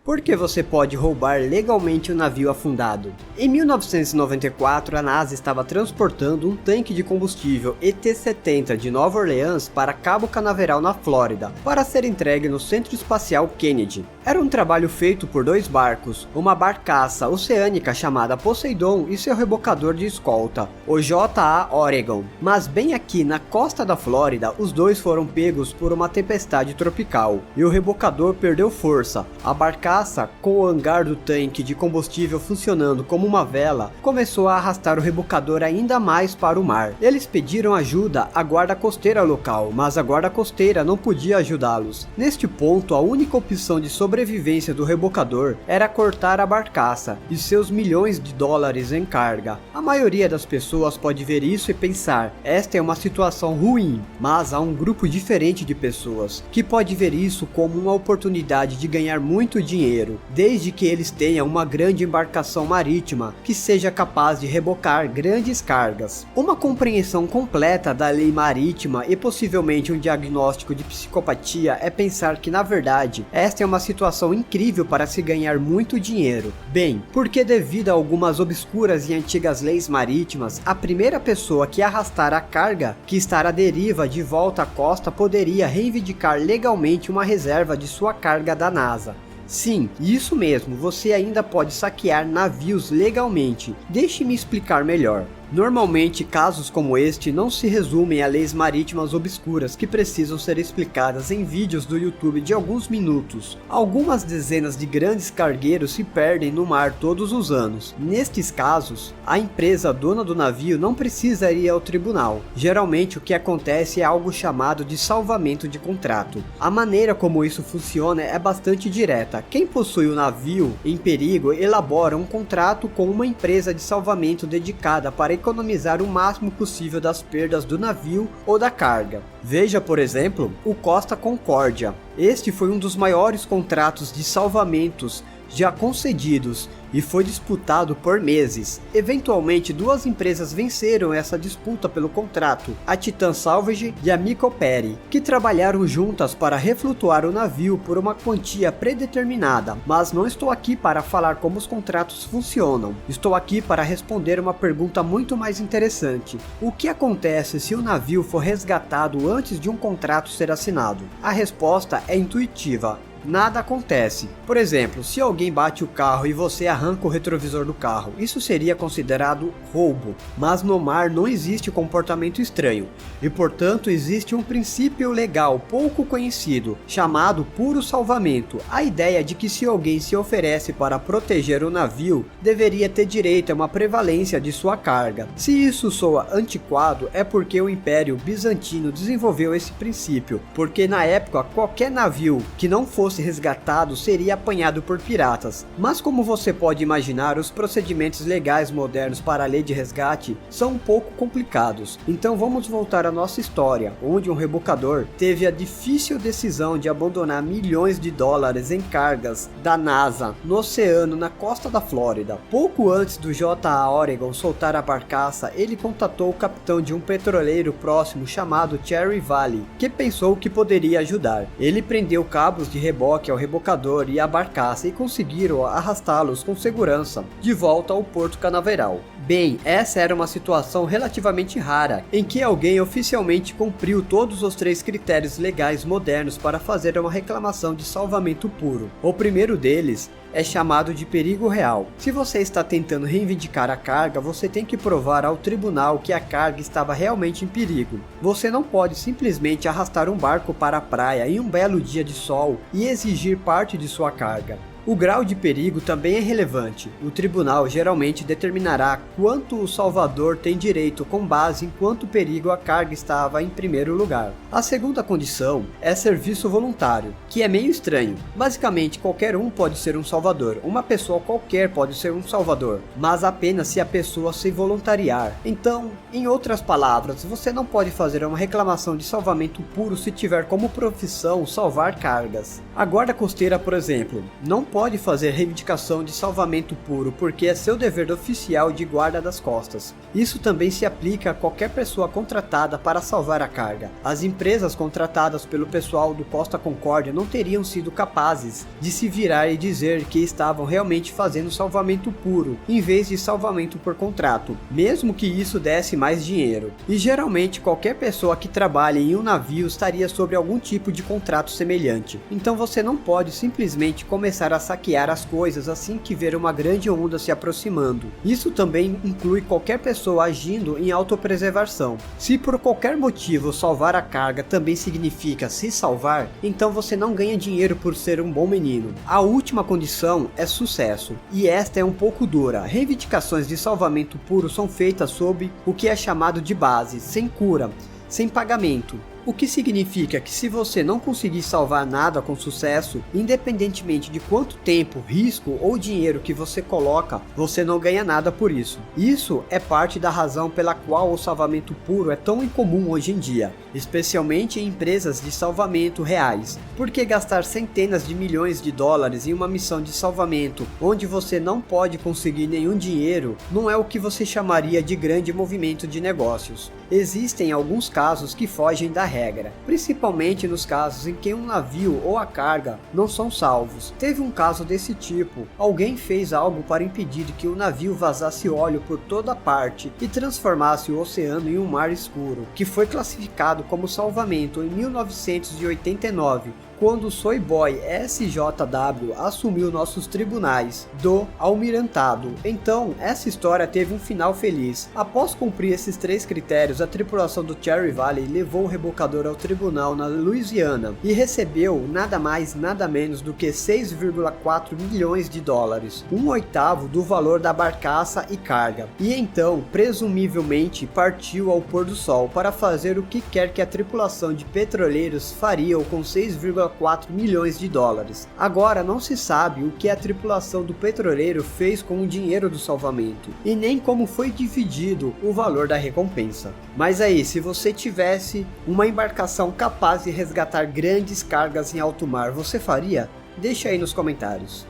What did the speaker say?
Por que você pode roubar legalmente um navio afundado? Em 1994, a NASA estava transportando um tanque de combustível ET-70 de Nova Orleans para Cabo Canaveral, na Flórida, para ser entregue no Centro Espacial Kennedy. Era um trabalho feito por dois barcos, uma barcaça oceânica chamada Poseidon e seu rebocador de escolta, o J.A. Oregon. Mas bem aqui na costa da Flórida, os dois foram pegos por uma tempestade tropical, e o rebocador perdeu força. A barcaça, com o hangar do tanque de combustível funcionando como uma vela, começou a arrastar o rebocador ainda mais para o mar. Eles pediram ajuda à guarda costeira local, mas a guarda costeira não podia ajudá-los. Neste ponto, a única opção de sobrevivência do rebocador era cortar a barcaça e seus milhões de dólares em carga. A maioria das pessoas pode ver isso e pensar, esta é uma situação ruim, mas há um grupo diferente de pessoas que pode ver isso como uma oportunidade de ganhar muito dinheiro, desde que eles tenham uma grande embarcação marítima que seja capaz de rebocar grandes cargas. Uma compreensão completa da lei marítima e possivelmente um diagnóstico de psicopatia é pensar que, na verdade, esta é uma situação incrível para se ganhar muito dinheiro. Bem, porque devido a algumas obscuras e antigas leis marítimas, a primeira pessoa que arrastar a carga que estar à deriva de volta à costa poderia reivindicar legalmente uma reserva de sua carga da NASA. Sim, isso mesmo, você ainda pode saquear navios legalmente. Deixe-me explicar melhor. Normalmente, casos como este não se resumem a leis marítimas obscuras que precisam ser explicadas em vídeos do YouTube de alguns minutos. Algumas dezenas de grandes cargueiros se perdem no mar todos os anos. Nestes casos, a empresa dona do navio não precisa ir ao tribunal. Geralmente o que acontece é algo chamado de salvamento de contrato. A maneira como isso funciona é bastante direta. Quem possui o navio em perigo elabora um contrato com uma empresa de salvamento dedicada para economizar o máximo possível das perdas do navio ou da carga. Veja, por exemplo, o Costa Concordia. Este foi um dos maiores contratos de salvamentos já concedidos e foi disputado por meses. Eventualmente, duas empresas venceram essa disputa pelo contrato, a Titan Salvage e a Mico Perry, que trabalharam juntas para reflutuar o navio por uma quantia predeterminada. Mas não estou aqui para falar como os contratos funcionam. Estou aqui para responder uma pergunta muito mais interessante. O que acontece se o navio for resgatado antes de um contrato ser assinado? A resposta é intuitiva. Nada acontece. Por exemplo, se alguém bate o carro e você arranca o retrovisor do carro, isso seria considerado roubo. Mas no mar não existe comportamento estranho, e portanto existe um princípio legal pouco conhecido, chamado puro salvamento. A ideia de que se alguém se oferece para proteger o navio, deveria ter direito a uma prevalência de sua carga. Se isso soa antiquado, é porque o Império Bizantino desenvolveu esse princípio, porque na época qualquer navio que não fosse resgatado seria apanhado por piratas. Mas como você pode imaginar, os procedimentos legais modernos para a lei de resgate são um pouco complicados. Então vamos voltar à nossa história, onde um rebocador teve a difícil decisão de abandonar milhões de dólares em cargas da NASA no oceano na costa da Flórida. Pouco antes do J.A. Oregon soltar a barcaça, ele contatou o capitão de um petroleiro próximo chamado Cherry Valley, que pensou que poderia ajudar. Ele prendeu cabos de reboque ao rebocador e à barcaça e conseguiram arrastá-los com segurança de volta ao Porto Canaveral. Bem, essa era uma situação relativamente rara, em que alguém oficialmente cumpriu todos os 3 critérios legais modernos para fazer uma reclamação de salvamento puro. O primeiro deles é chamado de perigo real. Se você está tentando reivindicar a carga, você tem que provar ao tribunal que a carga estava realmente em perigo. Você não pode simplesmente arrastar um barco para a praia em um belo dia de sol e exigir parte de sua carga. O grau de perigo também é relevante. O tribunal geralmente determinará quanto o salvador tem direito com base em quanto perigo a carga estava em primeiro lugar. A segunda condição é serviço voluntário, que é meio estranho. Basicamente, qualquer um pode ser um salvador. Uma pessoa qualquer pode ser um salvador, mas apenas se a pessoa se voluntariar. Então, em outras palavras, você não pode fazer uma reclamação de salvamento puro se tiver como profissão salvar cargas. A guarda costeira, por exemplo, não pode fazer reivindicação de salvamento puro porque é seu dever oficial de guarda das costas. Isso também se aplica a qualquer pessoa contratada para salvar a carga. As empresas contratadas pelo pessoal do Costa Concórdia não teriam sido capazes de se virar e dizer que estavam realmente fazendo salvamento puro, em vez de salvamento por contrato, mesmo que isso desse mais dinheiro. E geralmente qualquer pessoa que trabalha em um navio estaria sobre algum tipo de contrato semelhante. Então você não pode simplesmente começar a saquear as coisas assim que ver uma grande onda se aproximando. Isso também inclui qualquer pessoa agindo em autopreservação. Se por qualquer motivo salvar a carga também significa se salvar, então você não ganha dinheiro por ser um bom menino. A última condição é sucesso, e esta é um pouco dura. Reivindicações de salvamento puro são feitas sob o que é chamado de base, sem cura, sem pagamento. O que significa que se você não conseguir salvar nada com sucesso, independentemente de quanto tempo, risco ou dinheiro que você coloca, você não ganha nada por isso. Isso é parte da razão pela qual o salvamento puro é tão incomum hoje em dia, especialmente em empresas de salvamento reais. Porque gastar centenas de milhões de dólares em uma missão de salvamento, onde você não pode conseguir nenhum dinheiro, não é o que você chamaria de grande movimento de negócios. Existem alguns casos que fogem da regra, principalmente nos casos em que um navio ou a carga não são salvos. Teve um caso desse tipo: alguém fez algo para impedir que o navio vazasse óleo por toda parte e transformasse o oceano em um mar escuro, que foi classificado como salvamento em 1989. Quando o Soy Boy SJW assumiu nossos tribunais do Almirantado. Então, essa história teve um final feliz. Após cumprir esses 3 critérios, a tripulação do Cherry Valley levou o rebocador ao tribunal na Louisiana e recebeu nada mais nada menos do que 6,4 milhões de dólares, 1/8 do valor da barcaça e carga. E então, presumivelmente, partiu ao pôr do sol para fazer o que quer que a tripulação de petroleiros faria com 6,4 milhões de dólares. Agora não se sabe o que a tripulação do petroleiro fez com o dinheiro do salvamento, e nem como foi dividido o valor da recompensa. Mas aí, se você tivesse uma embarcação capaz de resgatar grandes cargas em alto mar, você faria? Deixa aí nos comentários.